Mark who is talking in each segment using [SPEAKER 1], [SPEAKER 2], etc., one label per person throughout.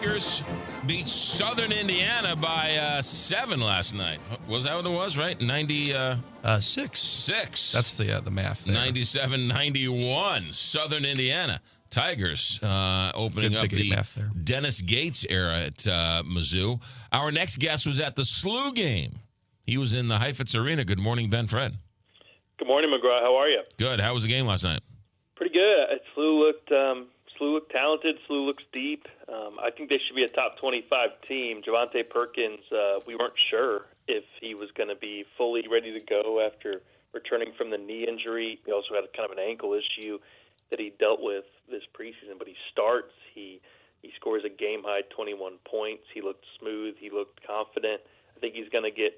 [SPEAKER 1] Tigers beat Southern Indiana by 7 last night. Was that what it was, right?
[SPEAKER 2] 6.
[SPEAKER 1] 6.
[SPEAKER 2] That's the math there.
[SPEAKER 1] 97-91. Southern Indiana. Tigers opening up the Dennis Gates era at Mizzou. Our next guest was at the SLU game. He was in the Heifetz Arena. Good morning, BenFred.
[SPEAKER 3] Good morning, McGraw. How are you?
[SPEAKER 1] Good. How was the game last night?
[SPEAKER 3] Pretty good. SLU looked talented. SLU looks deep. I think they should be a top 25 team. Javante Perkins, we weren't sure if he was going to be fully ready to go after returning from the knee injury. He also had kind of an ankle issue that he dealt with this preseason, but he starts. He scores a game-high 21 points. He looked smooth. He looked confident. I think he's going to get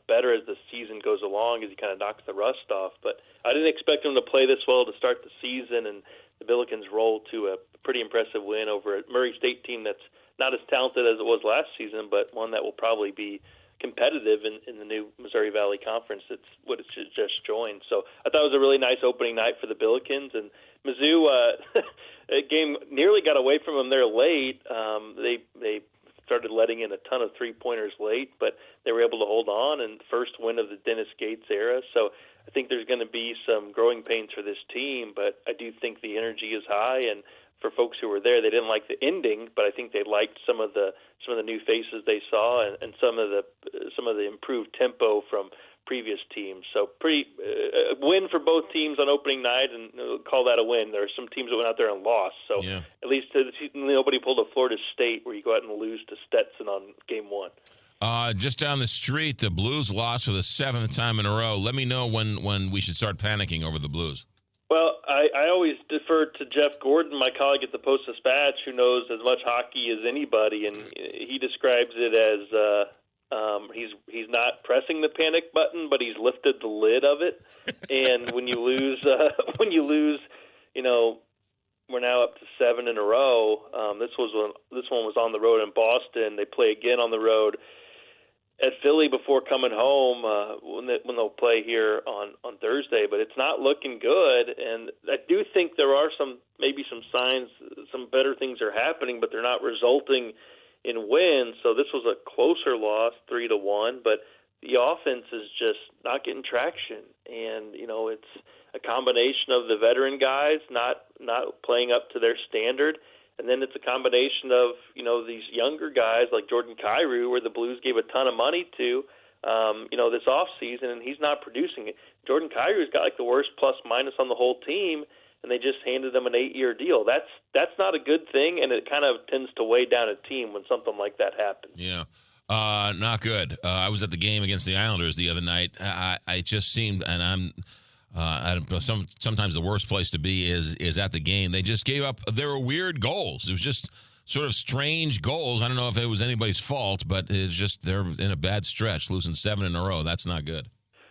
[SPEAKER 3] better as the season goes along as he kind of knocks the rust off. But I didn't expect him to play this well to start the season, and the Billikens roll to a pretty impressive win over a Murray State team that's not as talented as it was last season, but one that will probably be competitive in the new Missouri Valley Conference. It's what it should just joined. So I thought it was a really nice opening night for the Billikens. And Mizzou, a game nearly got away from them there late. They started letting in a ton of three-pointers late, but they were able to hold on, and first win of the Dennis Gates era. So I think there's going to be some growing pains for this team, but I do think the energy is high, and for folks who were there, they didn't like the ending, but I think they liked some of the new faces they saw and some of the improved tempo from previous teams. So pretty win for both teams on opening night, and we'll call that a win. There are some teams that went out there and lost, so at least nobody pulled a Florida State where you go out and lose to Stetson on game one.
[SPEAKER 1] Just down the street, the Blues lost for the 7th time in a row. Let me know when we should start panicking over the Blues.
[SPEAKER 3] Well, I always defer to Jeff Gordon, my colleague at the Post-Dispatch, who knows as much hockey as anybody, and he describes it as he's not pressing the panic button, but he's lifted the lid of it. And when you lose, we're now up to 7 in a row. This one was on the road in Boston. They play again on the road at Philly before coming home when they'll play here on Thursday. But it's not looking good, and I do think there are maybe some signs, some better things are happening, but they're not resulting in wins. So this was a closer loss, 3-1, but the offense is just not getting traction, and it's a combination of the veteran guys not playing up to their standard. And then it's a combination of, these younger guys like Jordan Kyrou, where the Blues gave a ton of money to, this offseason, and he's not producing it. Jordan Kyrou's got like the worst plus-minus on the whole team, and they just handed him an 8-year deal. That's not a good thing, and it kind of tends to weigh down a team when something like that happens.
[SPEAKER 1] Yeah, not good. I was at the game against the Islanders the other night. I just seemed, and sometimes the worst place to be is at the game. They just gave up. There were weird goals. It was just sort of strange goals. I don't know if it was anybody's fault, but it's just they're in a bad stretch, losing 7 in a row. That's not good.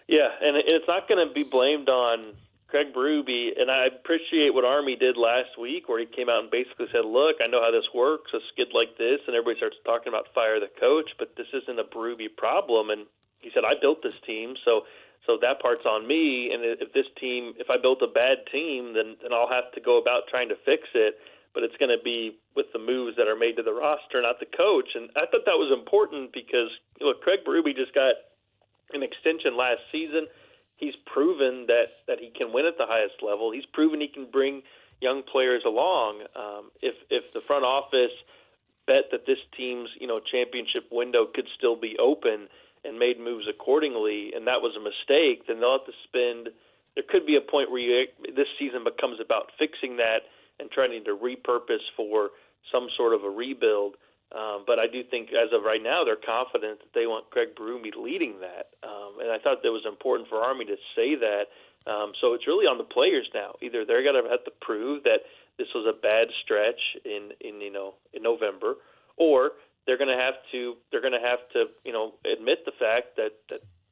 [SPEAKER 1] Yeah,
[SPEAKER 3] and it's not going to be blamed on Craig Berube, and I appreciate what Army did last week, where he came out and basically said, look, I know how this works, a skid like this, and everybody starts talking about fire the coach, but this isn't a Berube problem. And he said, I built this team, so that part's on me, and if I built a bad team, then I'll have to go about trying to fix it, but it's going to be with the moves that are made to the roster, not the coach. And I thought that was important because, look, Craig Berube just got an extension last season. He's proven that he can win at the highest level. He's proven he can bring young players along. If the front office bet that this team's championship window could still be open and made moves accordingly, and that was a mistake, then they'll have to spend. There could be a point where this season becomes about fixing that and trying to repurpose for some sort of a rebuild. But I do think, as of right now, they're confident that they want Craig Berube leading that. And I thought that was important for Army to say that. So it's really on the players now. Either they're going to have to prove that this was a bad stretch in November, or they're going to have to admit the fact that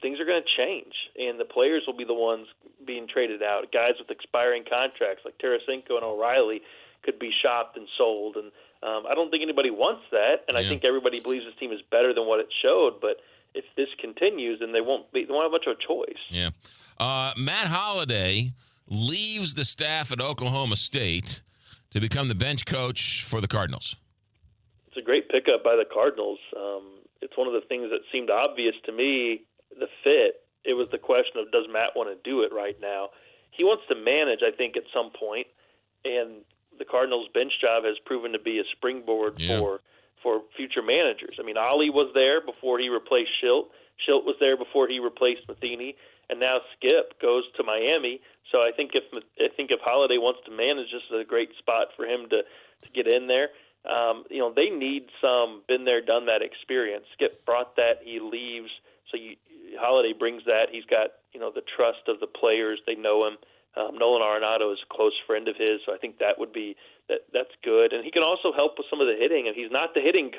[SPEAKER 3] things are going to change, and the players will be the ones being traded out. Guys with expiring contracts like Tarasenko and O'Reilly could be shopped and sold, and I don't think anybody wants that, and I think everybody believes this team is better than what it showed, but if this continues, then they won't have much of a choice. Yeah. Matt Holliday leaves the staff at Oklahoma State to become the bench coach for the Cardinals. It's a great pickup by the Cardinals. It's one of the things that seemed obvious to me, the fit. It was the question of, does Matt want to do it right now? He wants to manage, I think, at some point, and the Cardinals' bench job has proven to be a springboard for future managers. I mean, Ollie was there before he replaced Schilt. Schilt was there before he replaced Matheny, and now Skip goes to Miami. So I think if Holiday wants to manage, this is a great spot for him to get in there. They need some been there, done that experience. Skip brought that. He leaves, so Holiday brings that. He's got the trust of the players. They know him. Nolan Arenado is a close friend of his, so I think that's good. And he can also help with some of the hitting. And he's not the hitting